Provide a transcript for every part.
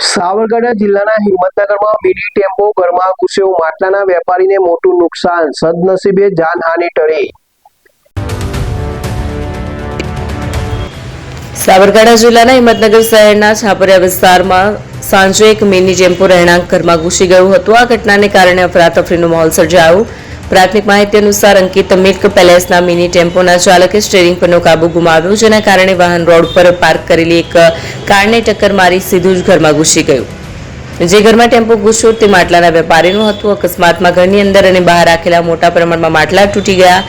સાબરકાંઠા જિલ્લાના હિંમતનગરમાં mini tempo ઘરમાં ઘૂસ્યો, માટલાના વેપારીને મોટું નુકસાન, સદનસીબે જાનહાનિ ટળી। સાબરકાંઠા જિલ્લાના હિંમતનગર શહેરના છાપરિયા વિસ્તારમાં સાંજે એક મિની ટેમ્પો રહેણાંક ઘરમાં ઘૂસી ગયું હતું। આ ઘટનાને કારણે અફરાતફરીનો માહોલ સર્જાયો। પ્રાથમિક માહિતી અનુસાર અંકિત મિલ્ક પેલેસના મિની ટેમ્પોના ચાલકે સ્ટીયરિંગ પરનો કાબુ ગુમાવ્યો, જેના કારણે વાહન રોડ પર પાર્ક કરેલી એક કારને ટક્કર મારી સીધું જ ઘરમાં ઘૂસી ગયું। જે ઘરમાં ટેમ્પો ઘૂસ્યો તે માટલાના વેપારીનું હતું। અકસ્માતમાં ઘરની અંદર અને બહાર રાખેલા મોટા પ્રમાણમાં માટલા તૂટી ગયા,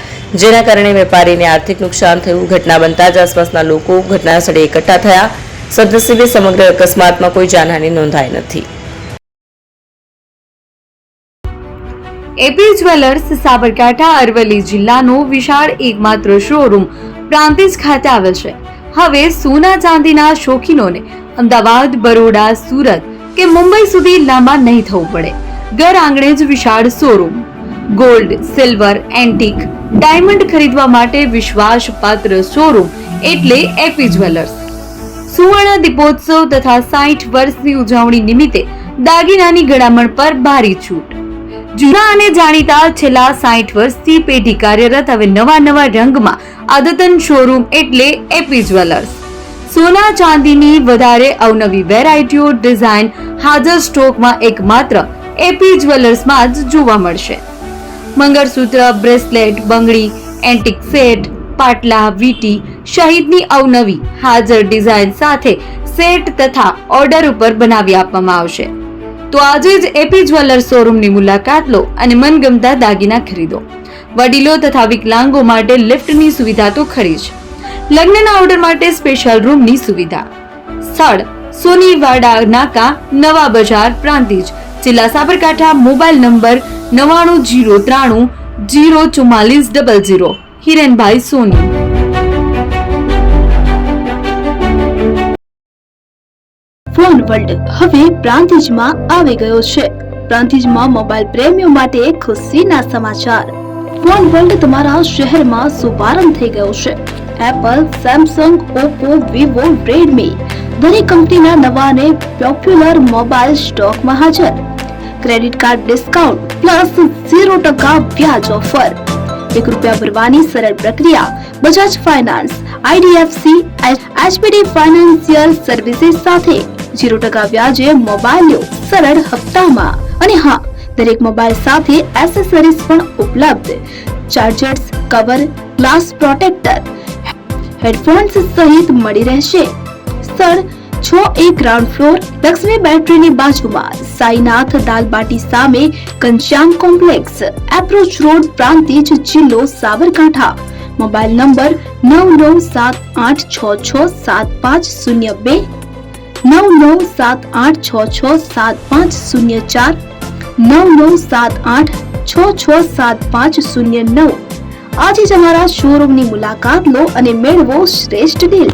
જેના કારણે વેપારીને આર્થિક નુકસાન થયું। ઘટના બનતા જ આસપાસના લોકો ઘટના સ્થળે એકઠા થયા। સદનસીબે સમગ્ર અકસ્માતમાં કોઈ જાનહાનિ નોંધાઈ નથી। એપી જ્વેલર્સ સાબરકાંઠા અરવલ્લી જિલ્લાનો વિશાળ એકમાત્ર શોરૂમ પ્રાંતિજ ખાતે આવેલ છે। હવે સોના ચાંદીના શોખીનોને અમદાવાદ, બરોડા, સુરત કે મુંબઈ સુધી લાંબા નહીં થવું પડે। ઘર આંગણે જ વિશાળ showroom. Gold, silver, antique, diamond ખરીદવા માટે વિશ્વાસપાત્ર શોરૂમ એટલે એપી જ્વેલર્સ। સુવર્ણ દીપોત્સવ તથા 60 વર્ષની ઉજવણી નિમિત્તે દાગીનાની ગળામણ પર ભારી છૂટ। જૂના અને જાણીતા છેલ્લા 60 વર્ષથી પેઢી કાર્યરત હવે નવા રંગમાં અદ્યતન શોરૂમ એટલે એપી જ્વેલર્સ। સોના ચાંદીની વધારે અવનવી વેરાયટીઓ, ડિઝાઇન હાજર સ્ટોકમાં એકમાત્ર એપી જ્વેલર્સમાં જ જોવા મળશે। મંગળસૂત્ર, બ્રેસલેટ, બંગડી, એન્ટિક સેટ, પાટલા, વીટી સહિતની અવનવી હાજર ડિઝાઇન સાથે સેટ તથા ઓર્ડર ઉપર બનાવી આપવામાં આવશે। તો આજે જ એપી જ્વેલર્સ શોરૂમની મુલાકાત લો અને મનગમતા દાગીના ખરીદો। વડીલો તથા વિકલાંગો માટે લિફ્ટની સુવિધા તો ખરી જ, લગ્નના ઓર્ડર માટે સ્પેશિયલ રૂમની સુવિધા। સ્થળ સોનીવાડા નાકા, નવા બજાર, પ્રાંતિજ, જિલ્લા Sabarkantha. Mobile number 9903 04400। Hirenbhai Soni. Phone world હવે પ્રાંતિજમાં આવી ગયો છે। પ્રાંતિજમાં મોબાઈલ પ્રેમીઓ માટે ખુશીના સમાચાર। ફોન વર્લ્ડ તમારા શહેરમાં શુભારંભ થઈ ગયો છે। Apple, Samsung, Oppo, Vivo, Redmi દરેક કંપનીના નવા અને પોપ્યુલર મોબાઈલ સ્ટોકમાં હાજર। ક્રેડિટ કાર્ડ ડિસ્કાઉન્ટ પ્લસ 0% વ્યાજ ઓફર। ₹1 ભરવાની સરળ પ્રક્રિયા। Bajaj Finance, IDFC, HPD Financial Services સાથે 0% વ્યાજે મોબાઈલ લો સરળ હપ્તામાં। અને હા, દરેક મોબાઈલ સાથે એસેસરીઝ પણ ઉપલબ્ધ। Chargers, cover, glass protractor, headphones સહિત મળી રહેશે। સ્થળ 6A ગ્રાઉન્ડ ફ્લોર, લક્ષ્મી બેટરીની બાજુમાં, સાઈનાથ દાલબાટી સામે, Ghanshyam complex, approach road, Prantij, જિલ્લો સાબરકાંઠા। Mobile number 9978667502, 9978667504, 9978667509। આજે જ અમારા શોરૂમની મુલાકાત લો અને મેળવો શ્રેષ્ઠ ડીલ।